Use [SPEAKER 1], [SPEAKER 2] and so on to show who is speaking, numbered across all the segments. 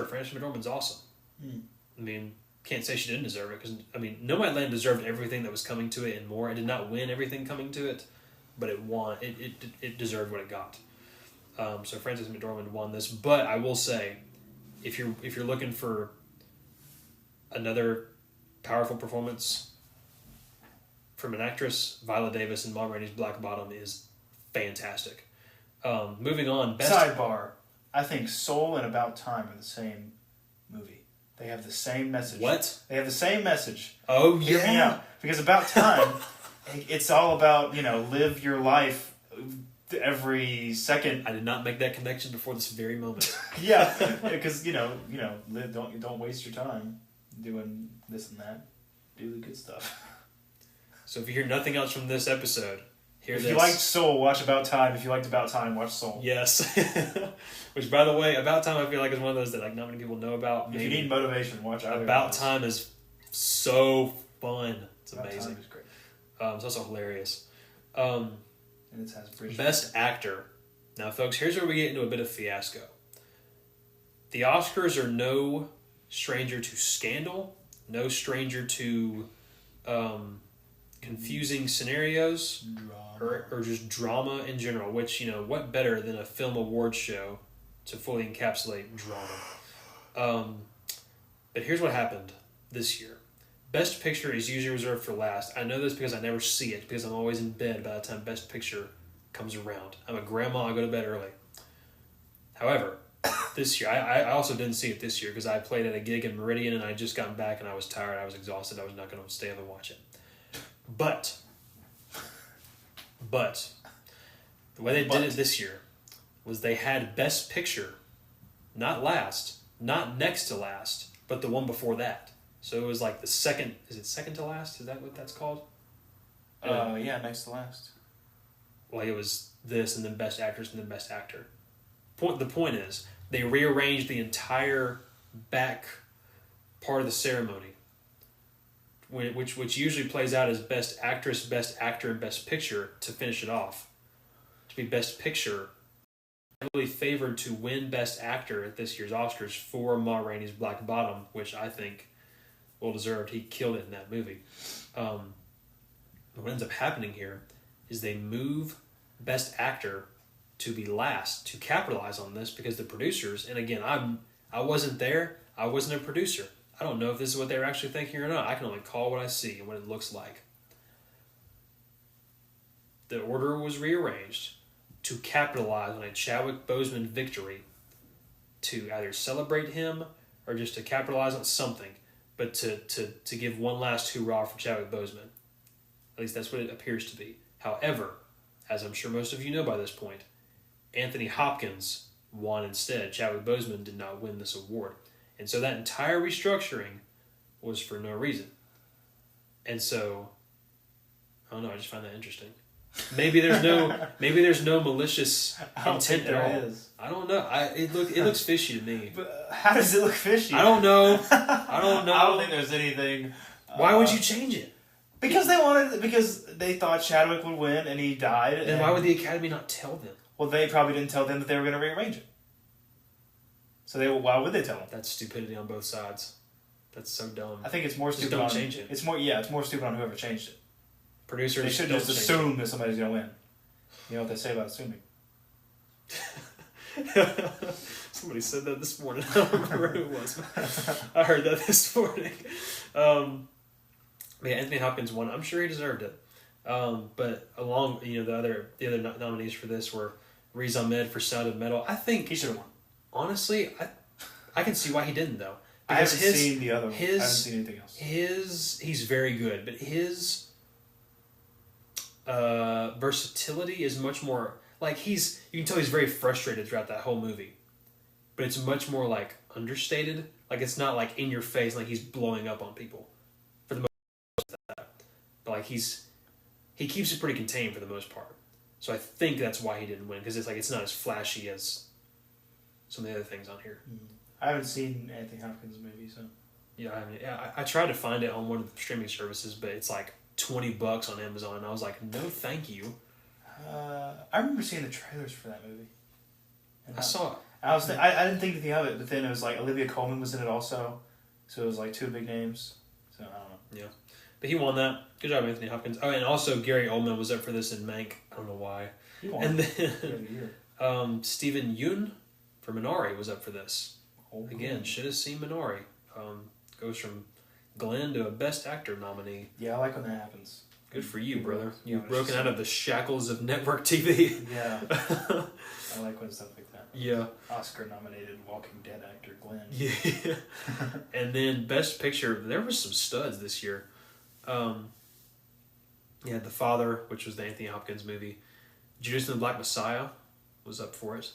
[SPEAKER 1] Frances McDormand's awesome. I mean, can't say she didn't deserve it, because, I mean, Nomadland deserved everything that was coming to it and more. It did not win everything coming to it, but it won. It deserved what it got. So Frances McDormand won this, but I will say, if you're looking for another powerful performance from an actress, Viola Davis in Ma Rainey's Black Bottom is fantastic. Moving on.
[SPEAKER 2] Sidebar. I think Soul and About Time are the same movie. They have the same message.
[SPEAKER 1] What?
[SPEAKER 2] They have the same message.
[SPEAKER 1] Oh,
[SPEAKER 2] Hear me out. Because About Time, it's all about, live your life every second.
[SPEAKER 1] I did not make that connection before this very moment.
[SPEAKER 2] Yeah, because, live, don't waste your time doing this and that. Do the good stuff.
[SPEAKER 1] So if you hear nothing else from this episode,
[SPEAKER 2] If you liked Soul, watch About Time. If you liked About Time, watch Soul.
[SPEAKER 1] Yes. Which, by the way, About Time I feel like is one of those that not many people know about.
[SPEAKER 2] If you need motivation, watch
[SPEAKER 1] About Time is so fun. It's amazing.
[SPEAKER 2] About Time is great.
[SPEAKER 1] It's also hilarious.
[SPEAKER 2] And it has
[SPEAKER 1] Best Actor. Now, folks, here's where we get into a bit of fiasco. The Oscars are no stranger to scandal, no stranger to confusing scenarios, or just drama in general, which, what better than a film awards show to fully encapsulate drama. But here's what happened this year. Best Picture is usually reserved for last. I know this because I never see it, because I'm always in bed by the time Best Picture comes around. I'm a grandma, I go to bed early. However, this year, I also didn't see it this year because I played at a gig in Meridian and I had just gotten back and I was tired, I was exhausted, I was not going to stay up and watch it. But, the way they did it this year was they had Best Picture, not last, not next to last, but the one before that. So it was like the second, is it second to last? Is that what that's called?
[SPEAKER 2] Yeah, next to last.
[SPEAKER 1] Like it was this and then Best Actress and then Best Actor. The point is, they rearranged the entire back part of the ceremony, which usually plays out as Best Actress, Best Actor, and Best Picture to finish it off. To be Best Picture, heavily favored to win Best Actor at this year's Oscars for Ma Rainey's Black Bottom, which I think well deserved. He killed it in that movie. What ends up happening here is they move Best Actor to be last to capitalize on this, because the producers, and again, I wasn't there, I wasn't a producer. I don't know if this is what they were actually thinking or not. I can only call what I see and what it looks like. The order was rearranged to capitalize on a Chadwick Boseman victory, to either celebrate him or just to capitalize on something, but to give one last hurrah for Chadwick Boseman. At least that's what it appears to be. However, as I'm sure most of you know by this point, Anthony Hopkins won instead. Chadwick Boseman did not win this award. And so that entire restructuring was for no reason. And so, I don't know, I just find that interesting. Maybe there's no malicious intent at all. Is. I don't know. It looks fishy to me.
[SPEAKER 2] But how does it look fishy?
[SPEAKER 1] I don't know.
[SPEAKER 2] I don't think there's anything.
[SPEAKER 1] Why would you change it?
[SPEAKER 2] Because they thought Chadwick would win and he died.
[SPEAKER 1] Then why would the Academy not tell them?
[SPEAKER 2] Well, they probably didn't tell them that they were going to rearrange it. So why would they tell them?
[SPEAKER 1] That's stupidity on both sides. That's so dumb.
[SPEAKER 2] I think it's more stupid.
[SPEAKER 1] Just don't change it.
[SPEAKER 2] It's more stupid on whoever changed it.
[SPEAKER 1] Producers,
[SPEAKER 2] they should just assume that somebody's going to win. You know what they say about assuming.
[SPEAKER 1] Somebody said that this morning. I don't remember who it was. I heard that this morning. Yeah, Anthony Hopkins won. I'm sure he deserved it. But along, the other nominees for this were Riz Ahmed for Sound of Metal. I think
[SPEAKER 2] he should have won.
[SPEAKER 1] Honestly, I can see why he didn't though.
[SPEAKER 2] I haven't seen the other one. I haven't seen anything else.
[SPEAKER 1] He's very good, but his versatility is much more like you can tell he's very frustrated throughout that whole movie, but it's much more like understated. Like it's not like in your face, like he's blowing up on people for the most part. But like he keeps it pretty contained for the most part. So I think that's why he didn't win, because it's not as flashy as some of the other things on here.
[SPEAKER 2] I haven't seen Anthony Hopkins movie, so
[SPEAKER 1] yeah. I tried to find it on one of the streaming services, but it's like $20 on Amazon, and I was like, no, thank you.
[SPEAKER 2] I remember seeing the trailers for that movie. And I didn't think anything of it, but then it was like Olivia Colman was in it also, so it was like two big names. So I don't know.
[SPEAKER 1] Yeah, but he won that. Good job, Anthony Hopkins. Oh, and also Gary Oldman was up for this in Mank. I don't know why.
[SPEAKER 2] He won.
[SPEAKER 1] And then Stephen Yeun for Minari was up for this.
[SPEAKER 2] Oh,
[SPEAKER 1] Again, should have seen Minari. Goes from Glenn to a Best Actor nominee.
[SPEAKER 2] Yeah, I like when that happens.
[SPEAKER 1] Good for you, brother.
[SPEAKER 2] Yeah,
[SPEAKER 1] You've broken out of the shackles of network TV.
[SPEAKER 2] Yeah. I like when stuff like that.
[SPEAKER 1] Yeah.
[SPEAKER 2] Oscar-nominated Walking Dead actor Glenn.
[SPEAKER 1] Yeah. And then Best Picture, there was some studs this year. You had The Father, which was the Anthony Hopkins movie. Judas and the Black Messiah was up for it.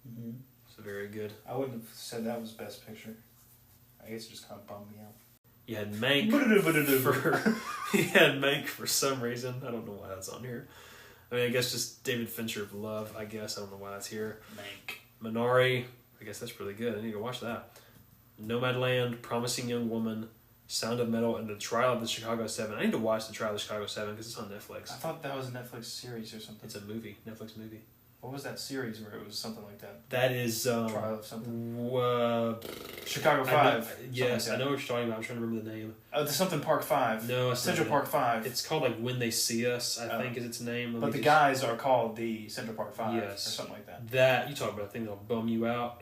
[SPEAKER 2] Mm-hmm.
[SPEAKER 1] So very good.
[SPEAKER 2] I wouldn't have said that was Best Picture. I guess it just kind of bummed me out.
[SPEAKER 1] You had Mank for some reason. I don't know why that's on here. I mean, I guess just David Fincher of Love, I guess. I don't know why that's here.
[SPEAKER 2] Mank.
[SPEAKER 1] Minari, I guess that's really good. I need to watch that. Nomadland, Promising Young Woman, Sound of Metal, and The Trial of the Chicago 7. I need to watch The Trial of the Chicago 7 because it's on Netflix.
[SPEAKER 2] I thought that was a Netflix series or something.
[SPEAKER 1] It's a movie, Netflix movie.
[SPEAKER 2] What was that series where it was something like that?
[SPEAKER 1] That is...
[SPEAKER 2] Trial of something? Chicago 5.
[SPEAKER 1] I know what you're talking about. I'm trying to remember the name.
[SPEAKER 2] There's something Park 5.
[SPEAKER 1] No, it's
[SPEAKER 2] Central Park 5.
[SPEAKER 1] It's called like When They See Us, I think is its name.
[SPEAKER 2] But the guys are called the Central Park 5
[SPEAKER 1] yes.
[SPEAKER 2] or something like that.
[SPEAKER 1] That, you talk about a thing that'll bum you out,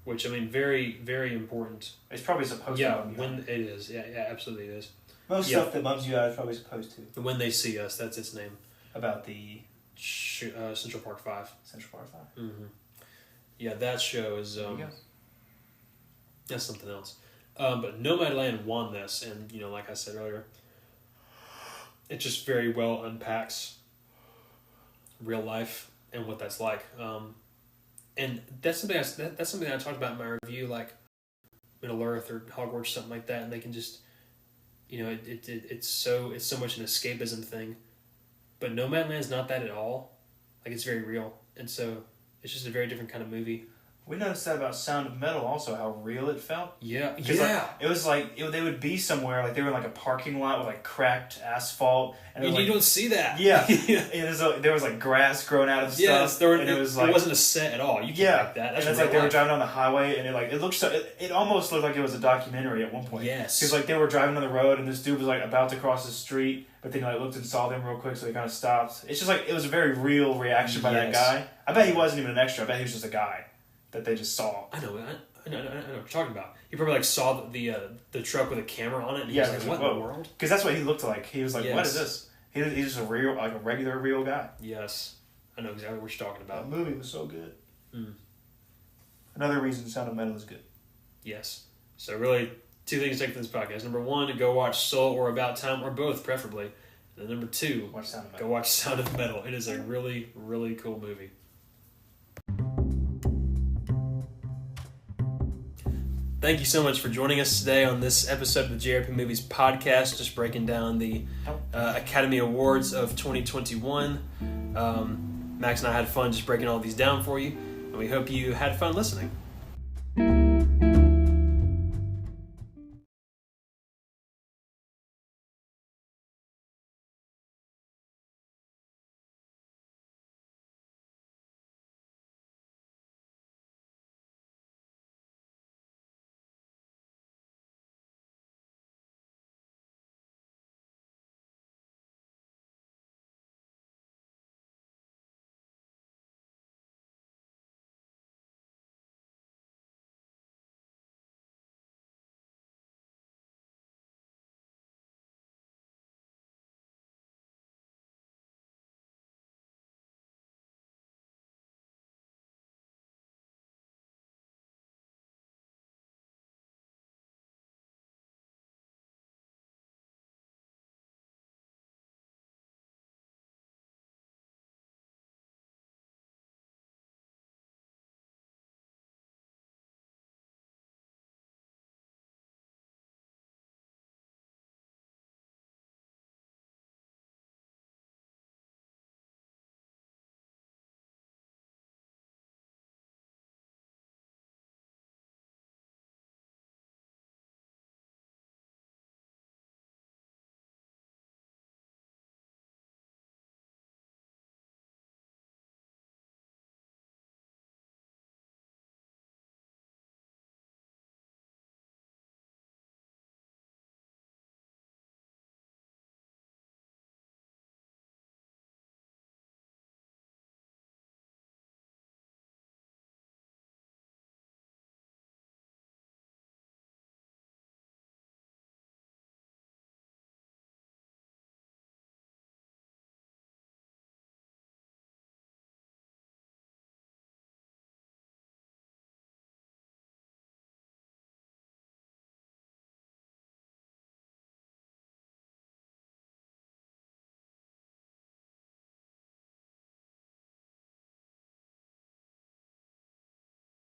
[SPEAKER 1] which, I mean, very, very important.
[SPEAKER 2] It's probably supposed to bum you out.
[SPEAKER 1] It is. Yeah, absolutely it is.
[SPEAKER 2] Most stuff that bums you out is probably supposed to.
[SPEAKER 1] When They See Us, that's its name.
[SPEAKER 2] About the...
[SPEAKER 1] Central Park 5.
[SPEAKER 2] Central Park 5.
[SPEAKER 1] Mm-hmm. Yeah, that show is... that's something else. But Nomadland won this, and, you know, like I said earlier, it just very well unpacks real life and what that's like. And that's something I talked about in my review, like Middle Earth or Hogwarts, something like that, and they can just, you know, it's so much an escapism thing. But Nomadland's not that at all. Like, it's very real. And so it's just a very different kind of movie.
[SPEAKER 2] We noticed that about Sound of Metal also, how real it felt.
[SPEAKER 1] Yeah.
[SPEAKER 2] Like, it was like, they would be somewhere, like they were in like a parking lot with like cracked asphalt. And
[SPEAKER 1] you don't see that.
[SPEAKER 2] Yeah. There was like grass growing out of stuff.
[SPEAKER 1] It wasn't a set at all. You can't like that. That's
[SPEAKER 2] and it's like they were driving on the highway and it looked so, it almost looked like it was a documentary at one point.
[SPEAKER 1] Yes.
[SPEAKER 2] Because like they were driving on the road and this dude was like about to cross the street, but then he like looked and saw them real quick, so he kind of stopped. It's just like, it was a very real reaction by that guy. I bet he wasn't even an extra. I bet he was just a guy that they just saw.
[SPEAKER 1] I know what you're talking about. He probably like saw the truck with a camera on it, and he was like, "What in the world?"
[SPEAKER 2] Because that's what he looked like. He was like, "What is this?" He's just a regular real guy.
[SPEAKER 1] Yes, I know exactly what you're talking about.
[SPEAKER 2] That movie was so good. Another reason Sound of Metal is good.
[SPEAKER 1] Yes. So really, two things to take from this podcast. Number one, to go watch Soul or About Time, or both, preferably. And then number two, go watch Sound of Metal. It is a really, really cool movie. Thank you so much for joining us today on this episode of the JRP Movies podcast, just breaking down the Academy Awards of 2021. Max and I had fun just breaking all these down for you, and we hope you had fun listening.